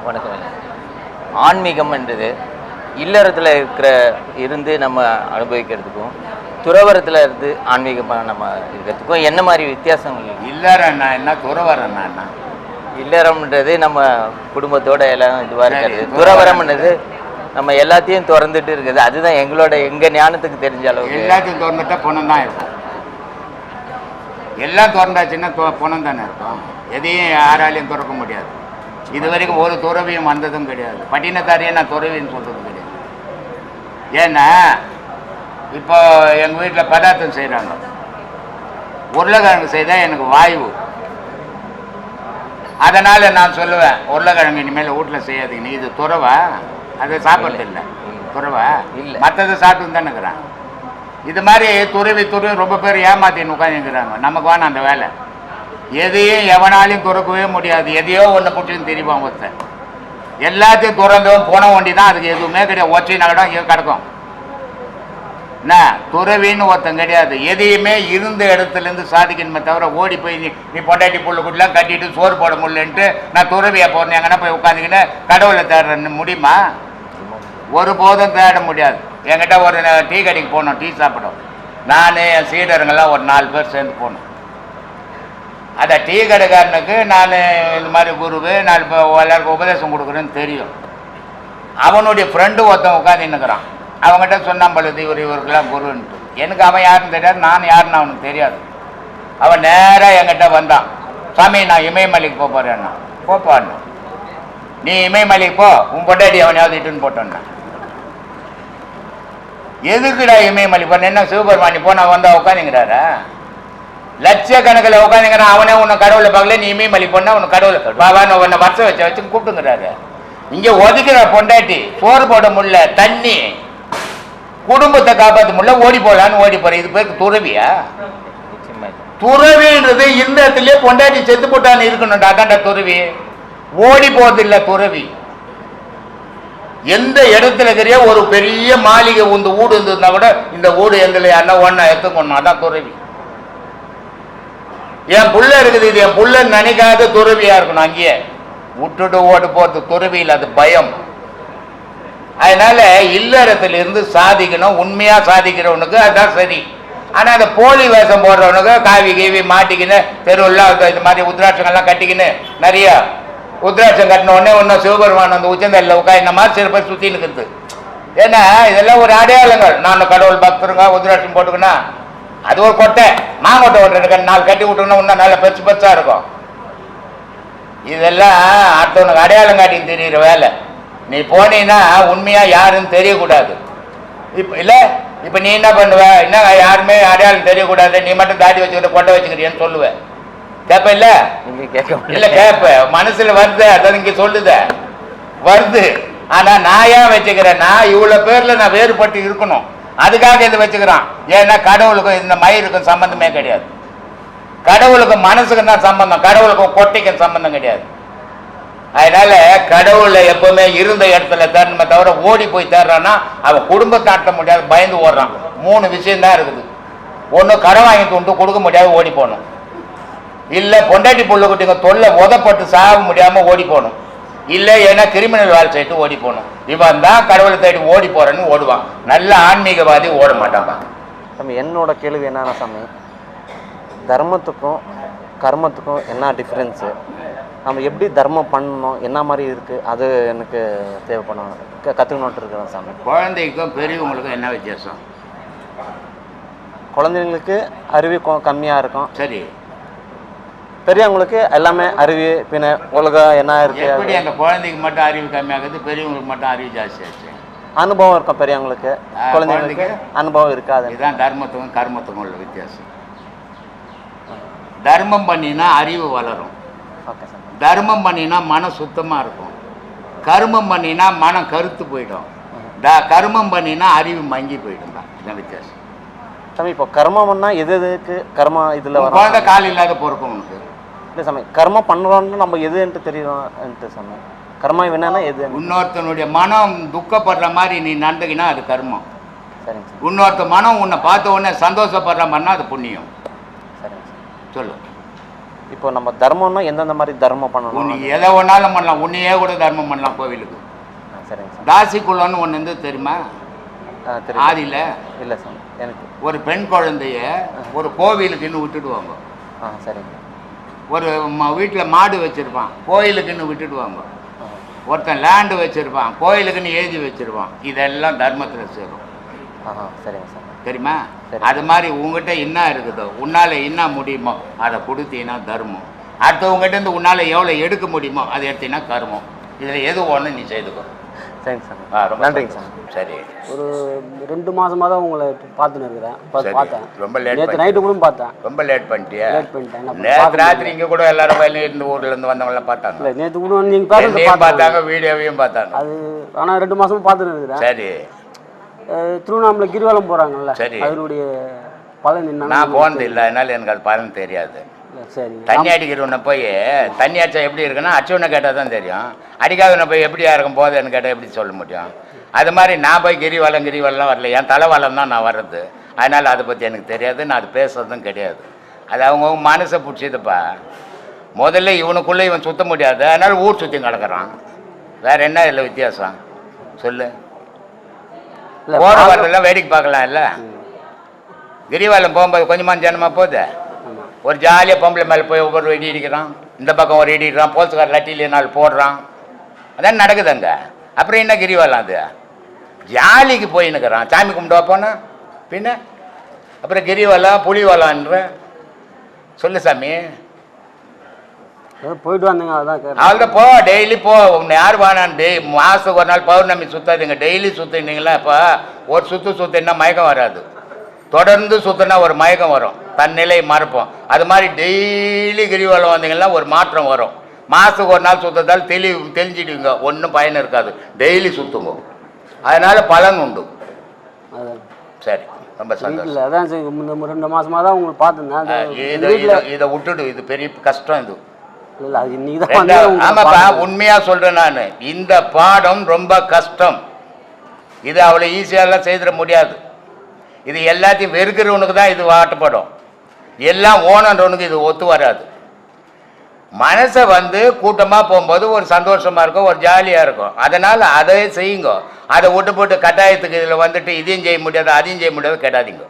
வணக்கம். ஆன்மீகம்ன்றது இல்லறத்தில் இருந்து நம்ம அனுபவிக்கிறதுக்கும் துறவரத்தில் இருந்து ஆன்மீகமாக நம்ம இருக்கிறதுக்கும் என்ன மாதிரி வித்தியாசங்கள்? இல்லறன்னா என்ன, துறவரன்னா என்ன? இல்லறம்ன்றது நம்ம குடும்பத்தோட எல்லாம் இதுவாக இருக்கிறது. துறவரம்ன்றது நம்ம எல்லாத்தையும் திறந்துட்டு இருக்குது. அதுதான் எங்கள் ஞானத்துக்கு தெரிஞ்ச அளவுக்கு. எல்லாத்தையும் திறந்துட்டா பணம் தான் இருக்கும். எல்லாம் திறந்தாச்சுன்னா பணம் தானே இருக்கும். எதையும் யாராலையும் திறக்க முடியாது. இது வரைக்கும் ஒரு துறவியும் வந்ததும் கிடையாது. பட்டினத்தாரியே நான் துறவின்னு சொல்கிறது கிடையாது. ஏன்னா இப்போ எங்கள் வீட்டில் பதார்த்தம் செய்கிறாங்க. உருளைக்கிழங்கு செய்தால் எனக்கு வாய்வு. அதனால் நான் சொல்லுவேன், உருளைக்கிழங்கு இனிமேல் வீட்டில் செய்யாதீங்க. இது துறவா? அதை சாப்பிட்றது இல்லை. துறவா இல்லை, மற்றதை சாப்பிட்டு தானே இருக்கிறான். இது மாதிரி துறவி ரொம்ப பேர் ஏமாத்தின்னு உட்காந்துக்கிறாங்க. நமக்கு வேணும் அந்த வேலை. எதையும் எவனாலையும் துறக்கவே முடியாது. எதையோ ஒன்று பிடிச்சின்னு தெரியுவான் ஒருத்தன். எல்லாத்தையும் துறந்தவன் போன வண்டி தான். அதுக்கு எதுவுமே கிடையாது. ஒச்சை நகடம் இங்கே கிடக்கும். என்ன துறவின்னு ஒருத்தன் கிடையாது. எதையுமே இருந்த இடத்துலேருந்து சாதிக்கணுமே தவிர ஓடி போய் நீ பொண்டாட்டி புள்ளுக்குள்ளலாம் கட்டிட்டு சோறு போட முடியலன்ட்டு நான் துறவியாக போகிறேன் எங்கன்னா போய் உட்காந்துக்கின்னு கடவுளை தேடுறேன்னு முடியுமா? ஒருபோதும் தேட முடியாது. என்கிட்ட ஒரு டீ கடைக்கு போனோம், டீ சாப்பிடும். நான் என் சீடருங்கெல்லாம் ஒரு 4 பேர் சேர்ந்து போனோம். அந்த டீ கடைக்காரனுக்கு நான் இந்த மாதிரி குருவு 4 எல்லாருக்கும் உபதேசம் கொடுக்குறேன்னு தெரியும். அவனுடைய ஃப்ரெண்டு ஒருத்தன் உட்காந்துன்னுக்கிறான். அவங்ககிட்ட சொன்னாம்பழுது இவருக்கெல்லாம் குருன்ட்டு. எனக்கு அவன் யாருன்னு தெரியாது, நான் யாருன்னு அவனுக்கு தெரியாது. அவன் நேராக என்கிட்ட வந்தான். சாமி, நான் இமயமலைக்கு போகிறேன்னா. போப்பான்னு. நீ இமயமலைக்கு போ, உன் பொண்டாடி அவனையாவது இட்டுன்னு போட்டோன்னா. எதுக்குடா இமயமலை போன? என்ன சிவபெருமானி போனா வந்தா உட்காந்துங்கிறாரா? லட்சக்கணக்கில் உட்காந்துங்கிறான். அவனே உன்னை கடவுளை பார்க்கல, நீ இமயமலை போனா உன்னை கடவுளை பாபான்னு உன்னை வருஷம் வச்சு கூப்பிட்டுங்கிறாரு. இங்கே ஒதுக்கிற பொண்டாட்டி சோறு போட முடியல, தண்ணி குடும்பத்தை காப்பாற்ற முடியல, ஓடி போடலான்னு ஓடி போற. இது பேருக்கு துறவியா? துறவின்றது இந்த இடத்துலயே பொண்டாட்டி செத்து போட்டான்னு இருக்கணும்டா. அதான்டா துறவி. ஓடி போறது இல்லை துறவி. எந்த இடத்துல இருக்கிற ஒரு பெரிய மாளிகை இந்த வீடு இருந்ததுன்னா கூட இந்த வீடு எந்த யாருன்னா ஒன்னா எடுத்துக்கணும். அதான் துறவி. என் புள்ள இருக்குது, இது என் புள்ள நினைக்காத துறவியா இருக்கணும். அங்கேயே விட்டுட்டு ஓடு போறது துறவியில். அது பயம். அதனால இல்லறத்துல இருந்து சாதிக்கணும். உண்மையா சாதிக்கிறவனுக்கு அதுதான் சரி. ஆனா அந்த போலி வேஷம் போடுறவனுக்கு காவி கீவி மாட்டிக்கின்னு தெருவெல்லாம் இது மாதிரி உத்ராட்சங்கள்லாம் கட்டிக்கின்னு நிறைய உத்ராட்சம் கட்டின உடனே ஒன்றும் சிவபெருமான் அந்த உச்சந்தல்ல உட்காந்து இந்த மாதிரி சில பேர் சுற்றி நிற்கிறது. ஏன்னா இதெல்லாம் ஒரு அடையாளங்கள். நான் கடவுள் பக்தருங்க உத்ராட்சம் போட்டுக்கன்னா அது ஒரு கொட்டை, மாங்கொட்டை ஒன்று 4 கட்டி விட்டுங்கன்னா இன்னும் நல்லா பெருசு பெருசாக இருக்கும். இதெல்லாம் அடுத்தவனுக்கு அடையாளம் காட்டின்னு தெரிகிற வேலை. நீ போனீன்னா உண்மையா யாருன்னு தெரியக்கூடாது. இப்போ இல்லை, இப்போ நீ என்ன பண்ணுவ? என்ன யாருமே அடையாளம் தெரியக்கூடாது, நீ மட்டும் தாடி வச்சுக்கிட்டு கொட்டை வச்சுக்கிறியன்னு சொல்லுவேன். கேப்ப இல்ல? இல்ல கேப்ப மனசுல வருது. அதான் இங்க சொல்லுத வருது. ஆனா நான் ஏன் வச்சுக்கிறேன்? நான் இவ்வளவு பேர்ல நான் வேறுபட்டு இருக்கணும், அதுக்காக இதை வச்சுக்கிறான். ஏன்னா கடவுளுக்கும் இந்த மயிருக்கும் சம்பந்தமே கிடையாது. கடவுளுக்கும் மனசுக்கும் தான் சம்பந்தம், கடவுளுக்கும் கொட்டைக்கும் சம்பந்தம் கிடையாது. அதனால கடவுளை எப்பவுமே இருந்த இடத்துல தேடணுமே தவிர ஓடி போய் தேடுறான்னா அவன் குடும்பத்தை ஆட்ட முடியாது, பயந்து ஓடுறான். 3 விஷயம் தான் இருக்குது. ஒன்று கடன் வாங்கி தூண்டு கொடுக்க முடியாது, ஓடி போகணும். இல்லை பொண்டாட்டி புள்ள குட்டிங்க தொல்லை உதப்பட்டு சாக முடியாமல் ஓடி போகணும். இல்லை ஏன்னா கிரிமினல் வேலை செய்யிட்டு ஓடி போகணும். இவன் தான் கடவுளை தேடி ஓடி போறேன்னு ஓடுவான். நல்ல ஆன்மீகவாதி ஓட மாட்டாங்க. சாமி, என்னோட கேள்வி என்னன்னா சாமி, தர்மத்துக்கும் கர்மத்துக்கும் என்ன டிஃப்ரென்ஸு? நம்ம எப்படி தர்மம் பண்ணணும், என்ன மாதிரி இருக்குது, அது எனக்கு தேவைப்படும், கற்றுக்கணுன்ட்டு இருக்கிறேன் சாமி. குழந்தைக்கும் பெரியவங்களுக்கும் என்ன வித்தியாசம்? குழந்தைங்களுக்கு அறிவு கம்மியாக இருக்கும். சரி. பெரியவங்களுக்கு எல்லாமே அறிவு பின்ன உலகம் என்ன இருக்கு. எப்படி அந்த குழந்தைக்கு மட்டும் அறிவு கம்மியாகுது, பெரியவங்களுக்கு மட்டும் அறிவு ஜாஸ்தியாச்சு? அனுபவம் இருக்கும் பெரியவங்களுக்கு, குழந்தைங்களுக்கு அனுபவம் இருக்காது. இதுதான் தர்மத்துக்கும் கர்மத்துக்கும் உள்ள வித்தியாசம். தர்மம் பண்ணினா அறிவு வளரும். Okay sir. தர்மம் பண்ணினா மனம் சுத்தமாக இருக்கும். கர்மம் பண்ணினா மனம் கருத்து போயிடும். கர்மம் பண்ணினா அறிவு மங்கி போயிடும். தான் இதான் வித்தியாசம். சாமி, இப்போ கர்மம்னா எதுக்கு கர்மம் இதில் வரும்? குழந்தை கால் இல்லாத பொறுக்கும் உனக்கு. இல்லை சாமி, கர்மம் பண்ணுறோன்னு நம்ம எதுன்ட்டு தெரியும்ட்டு சாமி. கர்மம் என்னன்னா எது? இன்னொருத்தனுடைய மனம் துக்கப்படுற மாதிரி நீ நடந்துக்கினா அது கர்மம். சரிங்க சார். இன்னொருத்த மனம் உன்னை பார்த்த உடனே சந்தோஷப்படுற மாதிரினா அது புண்ணியம். சரிங்க சார். சொல்லு. இப்போ நம்ம தர்மம்னா எந்தெந்த மாதிரி தர்மம் பண்ணணும்? நீ எதை ஒன்றாலும் பண்ணலாம், உன்னையே கூட தர்மம் பண்ணலாம் கோவிலுக்கு. சரிங்க சார். தாசி குலம்னு ஒன்று இருந்து தெரியுமா? தெரியும். ஆதியில் இல்லை சார் எனக்கு. ஒரு பெண் குழந்தைய ஒரு கோவிலுக்குன்னு விட்டுடுவாங்க. சரிங்க. ஒரு வீட்டில் மாடு வச்சுருப்பான், கோயிலுக்குன்னு விட்டுடுவாங்க. ஒருத்தன் லேண்டு வச்சுருப்பான், கோயிலுக்குன்னு எழுதி வச்சுருப்பான். இதெல்லாம் தர்மத்தில் சேரும். சரிங்க சார். தெரியுமா? அது மாதிரி உங்ககிட்ட என்ன இருக்குதோ, உன்னால் என்ன முடியுமோ அதை கொடுத்தீங்கன்னா தர்மம். அடுத்தவங்ககிட்ட இருந்து உன்னால் எவ்வளோ எடுக்க முடியுமோ அதை எடுத்தீங்கன்னா கர்மம். இதில் எது ஒன்று நீ செய்துக்கோ. சரிங்க சார். ரொம்ப நன்றிங்க சார். சரி. ஒரு 2 மாதமாக தான் உங்களை பார்த்துன்னு இருக்கிறேன். பார்த்தேன். ரொம்ப லேட். நேற்று நைட்டு கூட பார்த்தேன். ரொம்ப லேட் பண்ணிட்டியா? லேட் பண்ணிட்டேன். நேற்று ராத்திரி இங்கே கூட எல்லாரும் இந்த ஊர்லேருந்து வந்தவங்களாம் பார்த்தாங்க. இல்லை, நேற்று கூட நீங்கள் பார்த்தாங்க, வீடியோவையும் பார்த்தாங்க. அது ஆனால் 2 மாதமும் பார்த்துன்னு இருக்கிறேன். சரி. திருவண்ணாமலை கிரிவலம் போகிறாங்கல்ல, சரி. அதனுடைய பலன் என்ன? நான் போனது இல்லை, அதனால எனக்கு அது பலன் தெரியாது. சரி. தண்ணி அடிக்கிறவனை போய் தண்ணி அடிச்சா எப்படி இருக்குன்னா அடிச்சவனை கேட்டால் தான் தெரியும். அடிக்காதவனை போய் எப்படியா இருக்கும் போதுன்னு கேட்டால் எப்படி சொல்ல முடியும்? அது மாதிரி நான் போய் கிரிவலம் வரல, என் தலைவலம் தான் நான் வர்றது. அதனால் அதை பற்றி எனக்கு தெரியாது, நான் அது பேசுறதும் கிடையாது. அது அவங்கவுங்க மனசை பிடிச்சதுப்பா. முதல்ல இவனுக்குள்ளே இவன் சுற்ற முடியாது, அதனால் ஊர் சுற்றி கிடக்கிறான். வேற என்ன இல்லை வித்தியாசம் சொல்லு? போகிற வரதெல்லாம் வேடிக்கை பார்க்கலாம் இல்லை? கிரிவலம் போகும்போது கொஞ்சமாக ஜனமாக போகுது. ஒரு ஜாலியாக பொம்பளை மேலே போய் ஒவ்வொரு இடி இடிக்கிறான், இந்த பக்கம் ஒரு இடி இடிக்கிறான், போலீஸ்கார லட்டியில் 4 போடுறான். அதான் நடக்குது அங்கே. அப்புறம் என்ன கிரிவலம்? அது ஜாலிக்கு போயின்னுக்கிறான். சாமி கும்பிட்டு வைப்போனா பின்ன அப்புறம் கிரிவலம் புலிவலம்ன்ற சொல்லு சாமி. போயிட்டு வந்தீங்க, அதான் அவள்தான் போ, டெய்லி போ. உன்னை யார் வானான்னு மாதத்துக்கு ஒரு நாள் பௌர்ணமி சுற்றாதீங்க, டெய்லி சுற்றினீங்களா? இப்போ ஒரு சுற்றினா மயக்கம் வராது, தொடர்ந்து சுற்றினா ஒரு மயக்கம் வரும், தன் நிலையை மறப்போம். அது மாதிரி டெய்லி கிரிவலம் வந்தீங்கன்னா ஒரு மாற்றம் வரும். மாதத்துக்கு ஒரு நாள் சுற்றத்தால் தெளிஞ்சிடுவீங்க, ஒன்றும் பயன் இருக்காது. டெய்லி சுற்றுங்க, அதனால பலன் உண்டு. சரி, ரொம்ப சந்தோஷம். அதான் சரி, 2 மாசமாக தான் உங்களுக்கு பார்த்துருந்தேன். இதை விட்டுடு, இது பெரிய கஷ்டம். இது இல்லை, அது இன்னைக்கு தான். ஆமாப்பா, உண்மையாக சொல்கிறேன் நான். இந்த பாடம் ரொம்ப கஷ்டம். இது அவ்வளோ ஈஸியாலாம் செய்திட முடியாது. இது எல்லாத்தையும் வெறுக்கிறவனுக்கு தான் இது வாட்டப்படும். எல்லாம் ஓனன்றவனுக்கு இது ஒத்து வராது. மனசை கூட்டமாக போகும்போது ஒரு சந்தோஷமாக இருக்கும், ஒரு ஜாலியாக இருக்கும். அதனால் அதை செய்யுங்க. அதை விட்டு போட்டு கட்டாயத்துக்கு இதில் இதையும் செய்ய முடியாது அதையும் செய்ய முடியாது கேட்டாதீங்க.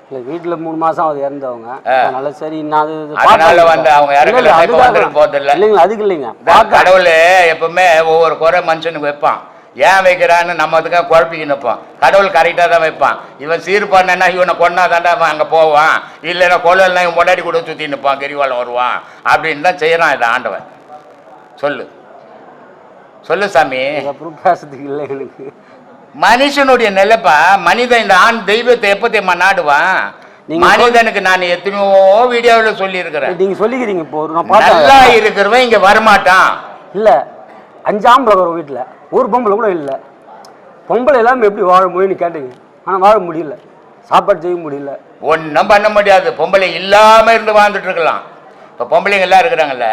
இல்லை, வீட்டில் 3 மாதம் அது இறந்தவங்க. அதனால சரி, நான் அதனால அவங்க யாரும் போதில்லை. இல்லைங்களா? அதுக்கு இல்லைங்க, கடவுள் எப்பவுமே ஒவ்வொரு குறை மனுஷனுக்கு வைப்பான். ஏன் வைக்கிறான்னு நம்ம அதுக்காக குழப்பிக்கு நிற்போம். கடவுள் கரெக்டாக தான் வைப்பான். இவன் சீர் பண்ணனா இவனை கொண்டா தாண்டா அவன் அங்கே போவான், இல்லைன்னா கொள்ளலாம் இவன் முன்னாடி கூட சுற்றி நிற்பான், கிரிவலம் வருவான் அப்படின்னு தான் செய்கிறான் இதை ஆண்டவன். சொல்லு சொல்லு சாமி. பேசுறதுக்கு இல்லை எனக்கு. மனுஷனுடைய நிலைப்பா. மனிதன் இந்த ஆண் தெய்வத்தை எப்போ தெரியுமா நாடுவான்? மனிதனுக்கு நான் எத்தனையோ வீடியோவில் சொல்லியிருக்கிறேன். நீங்க சொல்லிக்கிறீங்க. இப்போ நல்லா இருக்கிறவன் இங்கே வரமாட்டான். இல்லை, 5 ஆம்பளை வரும் வீட்டில், ஒரு பொம்பளை கூட இல்லை. பொம்பளை எல்லாமே எப்படி வாழ முடியும்னு கேட்டீங்க, ஆனால் வாழ முடியல, சாப்பாடு செய்ய முடியல, ஒன்றும் பண்ண முடியாது. பொம்பளை இல்லாமல் இருந்து வாழ்ந்துட்டு இருக்கலாம். இப்போ பொம்பளைங்க எல்லாம் இருக்கிறாங்கல்ல,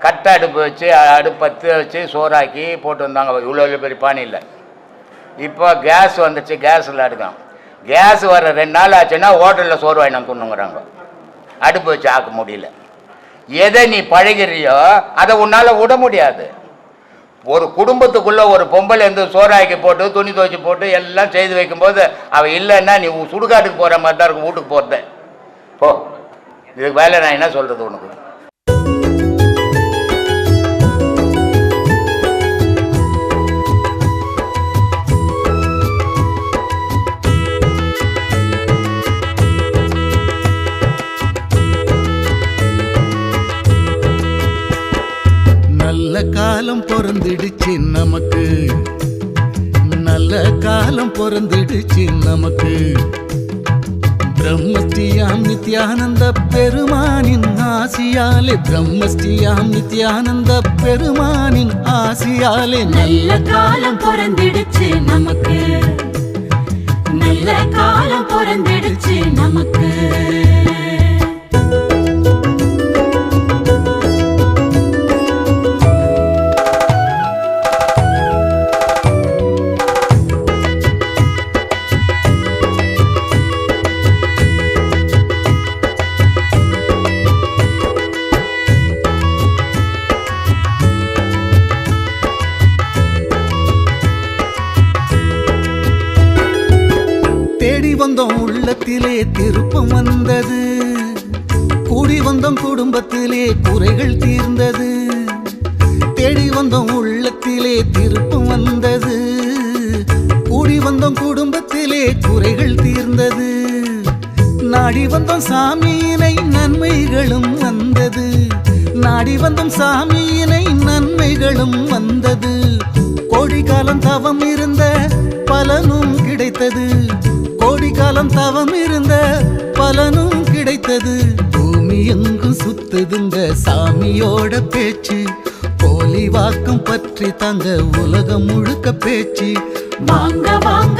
கட்டை அடுப்பு வச்சு அடுப்பத்து வச்சு சோறாக்கி போட்டு வந்தாங்க. இவ்வளோ பெரிய பானி இல்லை. இப்போ கேஸ் வந்துச்சு, கேஸில் அடுக்கும். கேஸ் வர 2 நாள் ஆச்சுன்னா ஹோட்டலில் சோறு வாங்கினா துண்ணுங்கிறாங்க. அடுப்பு வச்சு ஆக்க முடியல. எதை நீ பழகிறியோ அதை உன்னால் விட முடியாது. ஒரு குடும்பத்துக்குள்ளே ஒரு பொம்பளை சோறாக்கி போட்டு துணி துவைச்சி போட்டு எல்லாம் செய்து வைக்கும்போது அவள் இல்லைன்னா நீ சுடுகாட்டுக்கு போகிற மாதிரி தான் இருக்கும், வீட்டுக்கு போகிறது. போ, இதுக்கு வேலை நான் என்ன சொல்கிறது உனக்கு? நல்ல காலம் பொறந்துடுச்சு நமக்கு, நல்ல காலம் பொறந்துடுச்சு நமக்கு. பிரம்மஸ்ரீயாம் நித்யானந்த பெருமானின் ஆசியாலே, பிரம்மஸ்ரீயாம் நித்யானந்த பெருமானின் ஆசியாலே நல்ல காலம் பொறந்துடுச்சு நமக்கு, நல்ல காலம் பொறந்துடுச்சு நமக்கு. வந்தோம் உள்ளத்திலே திருப்பம் வந்தது, கூடி வந்தோம் குடும்பத்திலே குறைகள் தீர்ந்தது. தேடி வந்தோம் உள்ளத்திலே திருப்பம் வந்தது, கூடி வந்தோம் குடும்பத்திலே குறைகள் தீர்ந்தது. நாடி வந்தோம் சாமியினை நன்மைகளும் வந்தது, நாடி வந்தோம் சாமியினை நன்மைகளும் வந்தது. கோடி காலம் தவம் இருந்த பலனும் கிடைத்தது, கோடி காலம் தவம் இருந்த பலனும் கிடைத்தது. பூமி எங்கும் சுத்துதுங்க சாமியோட பேச்சு, போலி வாக்கம் பற்றி தங்க உலகம் முழுக்க பேச்சு. வாங்க வாங்க